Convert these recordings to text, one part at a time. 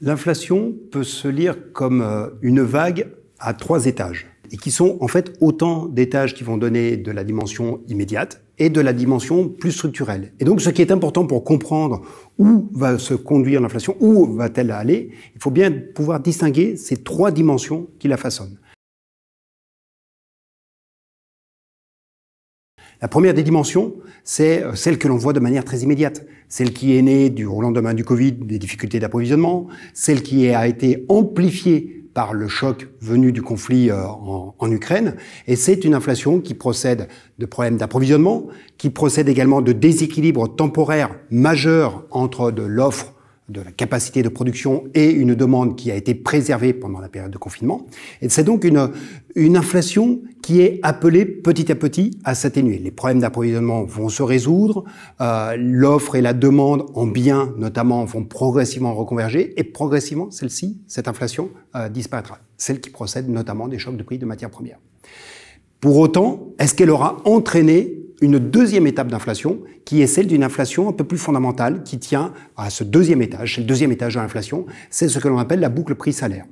L'inflation peut se lire comme une vague à 3 étages, et qui sont en fait autant d'étages qui vont donner de la dimension immédiate et de la dimension plus structurelle. Et donc ce qui est important pour comprendre où va se conduire l'inflation, où va-t-elle aller, il faut bien pouvoir distinguer ces 3 dimensions qui la façonnent. La première des dimensions, c'est celle que l'on voit de manière très immédiate. Celle qui est née au lendemain du Covid, des difficultés d'approvisionnement, celle qui a été amplifiée par le choc venu du conflit en Ukraine. Et c'est une inflation qui procède de problèmes d'approvisionnement, qui procède également de déséquilibres temporaires majeurs entre de l'offre, de la capacité de production et une demande qui a été préservée pendant la période de confinement. Et c'est donc une inflation qui est appelée petit à petit à s'atténuer. Les problèmes d'approvisionnement vont se résoudre, l'offre et la demande en biens notamment vont progressivement reconverger et progressivement celle-ci, cette inflation, disparaîtra. Celle qui procède notamment des chocs de prix de matières premières. Pour autant, est-ce qu'elle aura entraîné une deuxième étape d'inflation, qui est celle d'une inflation un peu plus fondamentale, qui tient à ce deuxième étage. C'est le deuxième étage de l'inflation, c'est ce que l'on appelle la boucle prix-salaire.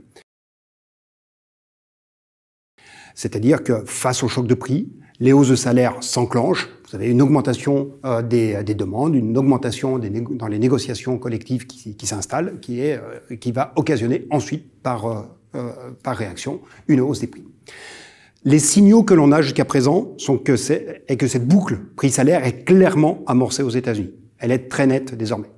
C'est-à-dire que face au choc de prix, les hausses de salaire s'enclenchent, vous avez une augmentation des demandes, une augmentation dans les négociations collectives qui s'installent, qui va occasionner ensuite, par réaction, une hausse des prix. Les signaux que l'on a jusqu'à présent sont que cette boucle prix-salaire est clairement amorcée aux États-Unis. Elle est très nette désormais.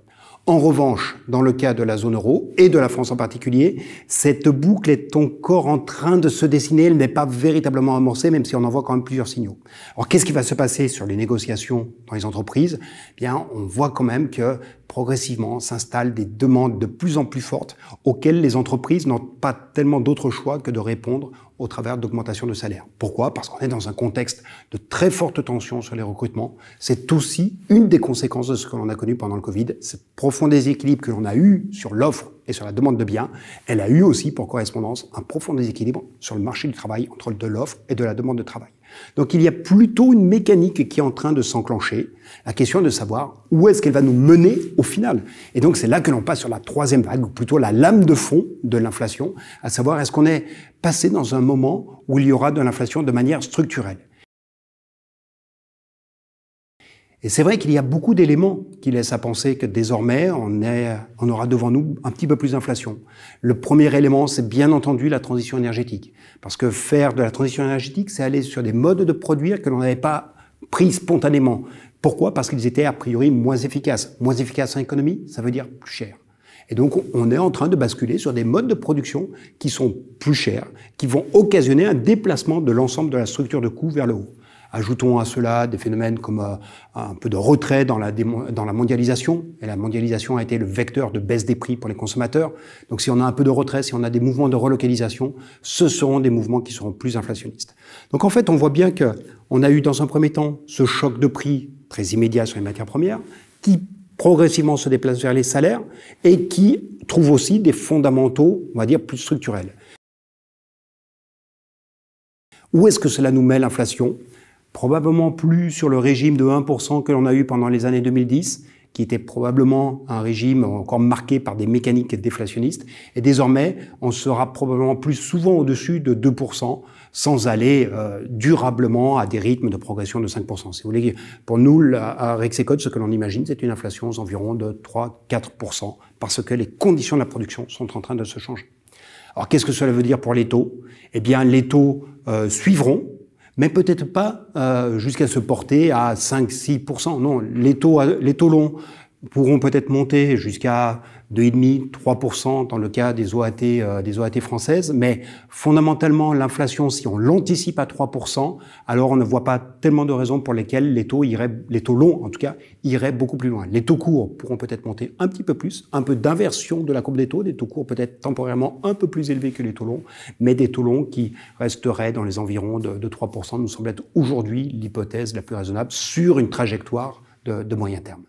En revanche, dans le cas de la zone euro et de la France en particulier, cette boucle est encore en train de se dessiner. Elle n'est pas véritablement amorcée, même si on en voit quand même plusieurs signaux. Alors, qu'est-ce qui va se passer sur les négociations dans les entreprises? Eh bien, on voit quand même que progressivement s'installent des demandes de plus en plus fortes auxquelles les entreprises n'ont pas tellement d'autre choix que de répondre au travers d'augmentation de salaire. Pourquoi? Parce qu'on est dans un contexte de très forte tension sur les recrutements. C'est aussi une des conséquences de ce que l'on a connu pendant le Covid. Ce profond déséquilibre que l'on a eu sur l'offre et sur la demande de biens, elle a eu aussi pour correspondance un profond déséquilibre sur le marché du travail entre de l'offre et de la demande de travail. Donc il y a plutôt une mécanique qui est en train de s'enclencher. La question est de savoir où est-ce qu'elle va nous mener au final. Et donc c'est là que l'on passe sur la troisième vague, ou plutôt la lame de fond de l'inflation, à savoir est-ce qu'on est passé dans un moment où il y aura de l'inflation de manière structurelle. Et c'est vrai qu'il y a beaucoup d'éléments qui laissent à penser que désormais, on aura devant nous un petit peu plus d'inflation. Le premier élément, c'est bien entendu la transition énergétique. Parce que faire de la transition énergétique, c'est aller sur des modes de produire que l'on n'avait pas pris spontanément. Pourquoi? Parce qu'ils étaient a priori moins efficaces. Moins efficaces en économie, ça veut dire plus cher. Et donc, on est en train de basculer sur des modes de production qui sont plus chers, qui vont occasionner un déplacement de l'ensemble de la structure de coûts vers le haut. Ajoutons à cela des phénomènes comme un peu de retrait dans la mondialisation. Et la mondialisation a été le vecteur de baisse des prix pour les consommateurs. Donc si on a un peu de retrait, si on a des mouvements de relocalisation, ce seront des mouvements qui seront plus inflationnistes. Donc en fait, on voit bien qu'on a eu dans un premier temps ce choc de prix très immédiat sur les matières premières, qui progressivement se déplace vers les salaires et qui trouve aussi des fondamentaux, on va dire, plus structurels. Où est-ce que cela nous met l'inflation ? Probablement plus sur le régime de 1% que l'on a eu pendant les années 2010, qui était probablement un régime encore marqué par des mécaniques déflationnistes. Et désormais, on sera probablement plus souvent au-dessus de 2%, sans aller durablement à des rythmes de progression de 5%. Si vous voulez, pour nous, à Rexecode, ce que l'on imagine, c'est une inflation aux environs de 3-4%, parce que les conditions de la production sont en train de se changer. Alors, qu'est-ce que cela veut dire pour les taux? Eh bien, les taux suivront, mais peut-être pas jusqu'à se porter à 5-6%. Non, les taux longs pourront peut-être monter jusqu'à 2,5-3% dans le cas des OAT françaises, mais fondamentalement, l'inflation, si on l'anticipe à 3%, alors on ne voit pas tellement de raisons pour lesquelles les taux longs, en tout cas, iraient beaucoup plus loin. Les taux courts pourront peut-être monter un petit peu plus, un peu d'inversion de la courbe des taux courts peut-être temporairement un peu plus élevés que les taux longs, mais des taux longs qui resteraient dans les environs de 3%, nous semble être aujourd'hui l'hypothèse la plus raisonnable sur une trajectoire de moyen terme.